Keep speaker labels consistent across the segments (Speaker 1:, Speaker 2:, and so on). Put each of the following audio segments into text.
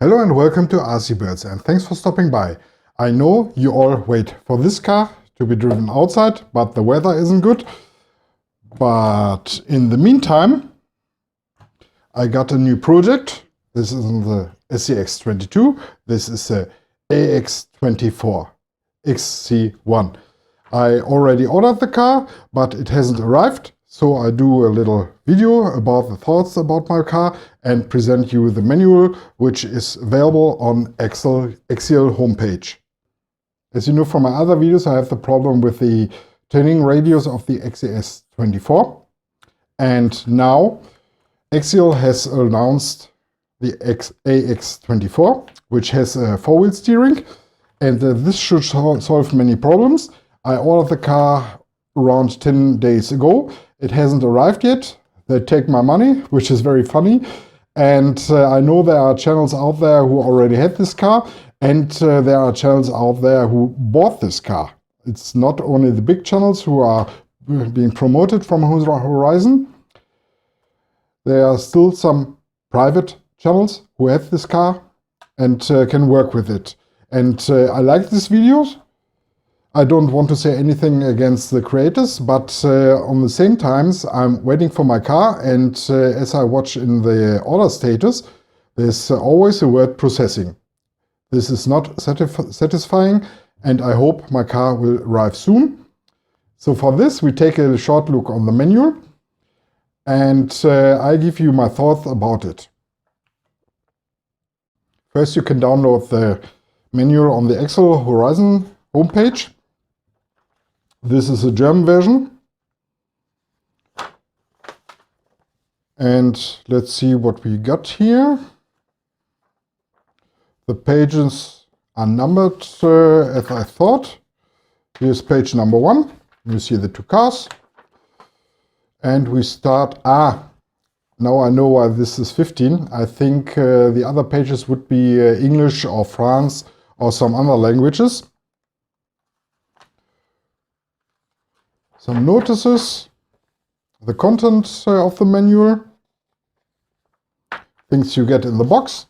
Speaker 1: Hello and welcome to RC Birds, and thanks for stopping by. I know you all wait for this car to be driven outside, but the weather isn't good. But in the meantime, I got a new project. This isn't the SCX22, this is the AX24 XC-1. I already ordered the car, but it hasn't arrived. So I do a little video about the thoughts about my car and present you the manual, which is available on Axial homepage. As you know from my other videos, I have the problem with the turning radius of the XCS24. And now Axial has announced the AX24, which has a four-wheel steering. And this should solve many problems. I ordered the car around 10 days ago. It hasn't arrived yet. They take my money, which is very funny. And I know there are channels out there who already had this car, and there are channels out there who bought this car. It's not only the big channels who are being promoted from Horizon. There are still some private channels who have this car and can work with it. And I like these videos. I don't want to say anything against the creators, but on the same times, I'm waiting for my car, and as I watch in the order status, there's always a word processing. This is not satisfying, and I hope my car will arrive soon. So for this, we take a short look on the manual, and I give you my thoughts about it. First, you can download the manual on the Axial Horizon homepage. This is a German version. And let's see what we got here. The pages are numbered as I thought. Here's page number 1. You see the two cars. And we start, now I know why this is 15. I think the other pages would be English or France or some other languages. Some notices, the content of the manual, things you get in the box,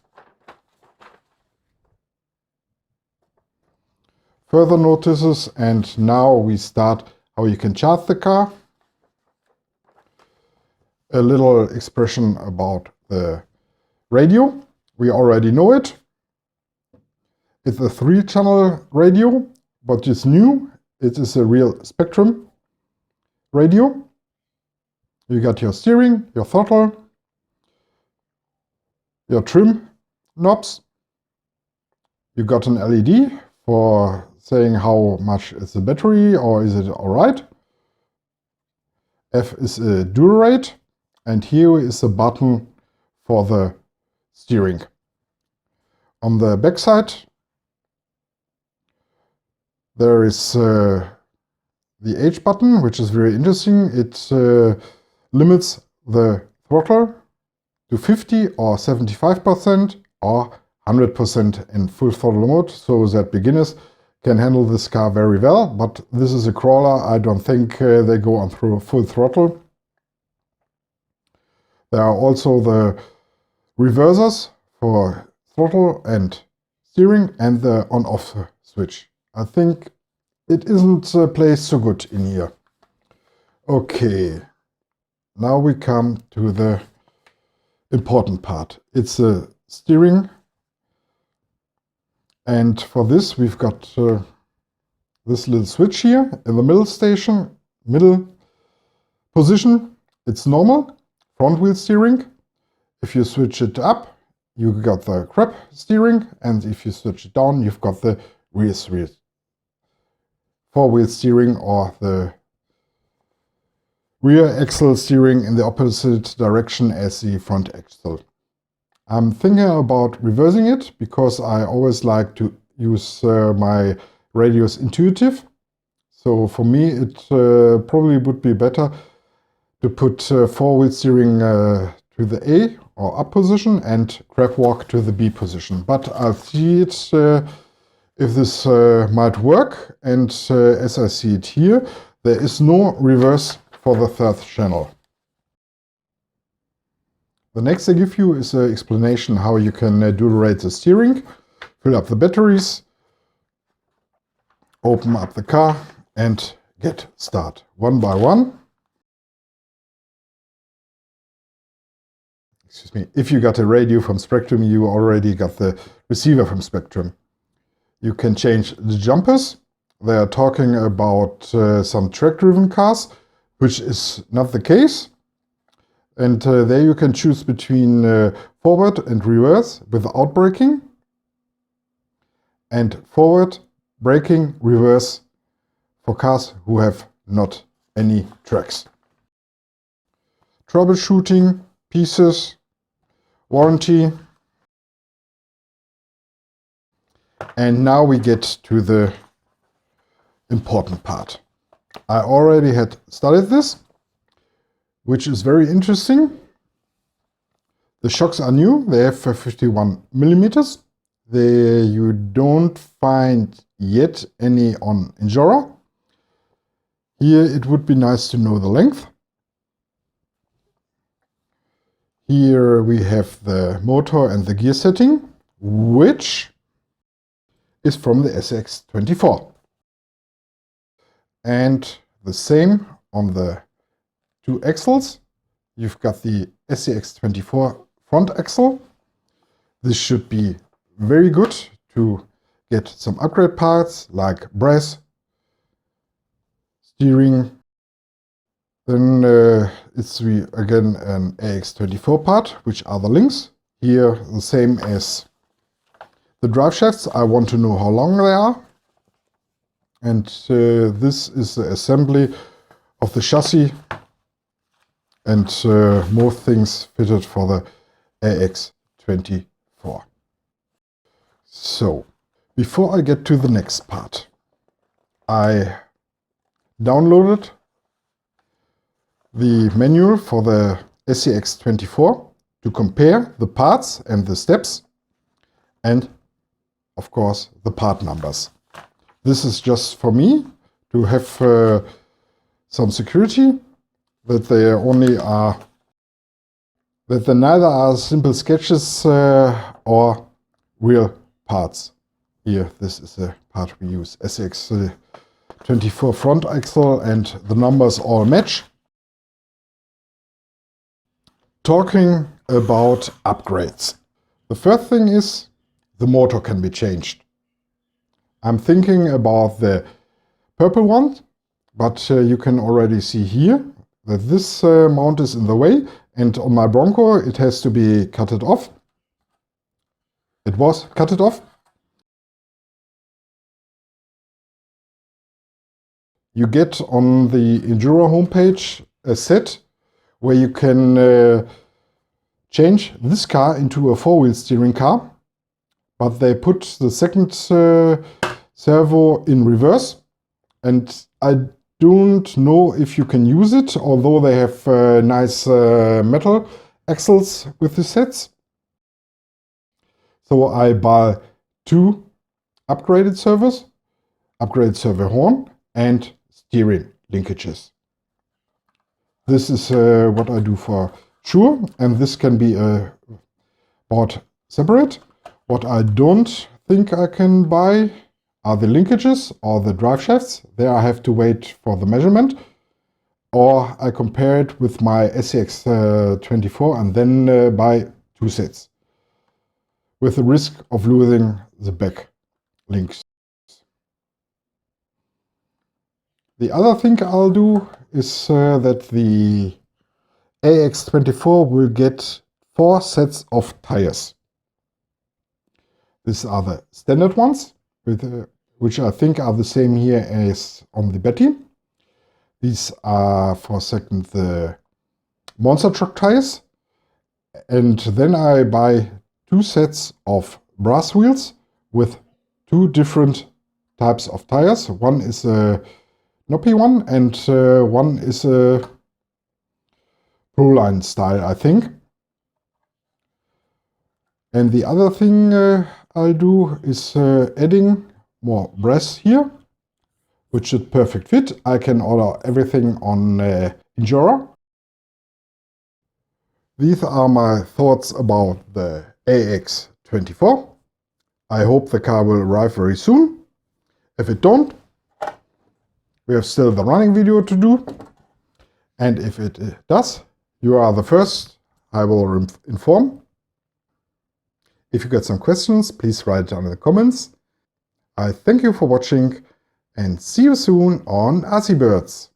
Speaker 1: further notices, and now we start how you can charge the car. A little expression about the radio. We already know it. It's a 3-channel radio. What is new, it is a real spectrum radio. You got your steering, your throttle, your trim knobs. You got an LED for saying how much is the battery or is it alright. F is a dual rate, and here is a button for the steering. On the back side there is the H button, which is very interesting. It limits the throttle to 50 or 75% or 100% in full throttle mode, so that beginners can handle this car very well. But this is a crawler. I don't think they go on through full throttle. There are also the reversers for throttle and steering and the on-off switch. I think it isn't placed so good in here. Okay, now we come to the important part. It's a steering, and for this we've got this little switch here in the middle position. It's normal front wheel steering. If you switch it up, you got the crab steering, and if you switch it down, you've got the rear four-wheel steering, or the rear axle steering in the opposite direction as the front axle. I'm thinking about reversing it because I always like to use my radios intuitive. So for me it probably would be better to put four-wheel steering to the A or up position and crab walk to the B position. But I'll see it if this might work, and as I see it here, there is no reverse for the third channel. The next I give you is an explanation how you can dual-rate the steering, fill up the batteries, open up the car and get start one by one. Excuse me, if you got a radio from Spectrum, you already got the receiver from Spectrum. You can change the jumpers. They are talking about some track-driven cars, which is not the case. And there you can choose between forward and reverse without braking, and forward, braking, reverse for cars who have not any tracks. Troubleshooting, pieces, warranty. And now we get to the important part. I already had studied this, which is very interesting. The shocks are new. They have 51 millimeters. You don't find yet any on Injora. Here it would be nice to know the length. Here we have the motor and the gear setting, which is from the SAX24. And the same on the two axles. You've got the SAX24 front axle. This should be very good to get some upgrade parts like brass, steering. Then it's again an AX24 part, which are the links. Here the same as the drive shafts. I want to know how long they are. And this is the assembly of the chassis and more things fitted for the AX24. So, before I get to the next part, I downloaded the manual for the SAX24 to compare the parts and the steps and, of course, the part numbers. This is just for me to have some security that they neither are simple sketches or real parts. Here, this is the part we use, SAX24 front axle, and the numbers all match. Talking about upgrades. The first thing is the motor can be changed. I'm thinking about the purple one, but you can already see here that this mount is in the way, and on my Bronco it has to be cutted off. It was cutted off. You get on the Injora homepage a set where you can change this car into a four-wheel steering car, but they put the second servo in reverse, and I don't know if you can use it, although they have nice metal axles with the sets. So I buy two upgraded servos, upgraded servo horn, and steering linkages. This is what I do for sure, and this can be bought separate. What I don't think I can buy are the linkages or the drive shafts. There I have to wait for the measurement, or I compare it with my SAX24 and then buy two sets, with the risk of losing the back links. The other thing I'll do is that the AX24 will get 4 sets of tires. These are the standard ones, which I think are the same here as on the Betty. These are, for a second, the monster truck tires. And then I buy 2 sets of brass wheels with 2 different types of tires. One is a Noppy one, and one is a Proline style, I think. And the other thing I'll do is adding more brass here, which should perfect fit. I can order everything on Injora. These are my thoughts about the AX24. I hope the car will arrive very soon. If it don't, we have still the running video to do. And if it does, you are the first I will inform. If you got some questions, please write it down in the comments. I thank you for watching and see you soon on Birds.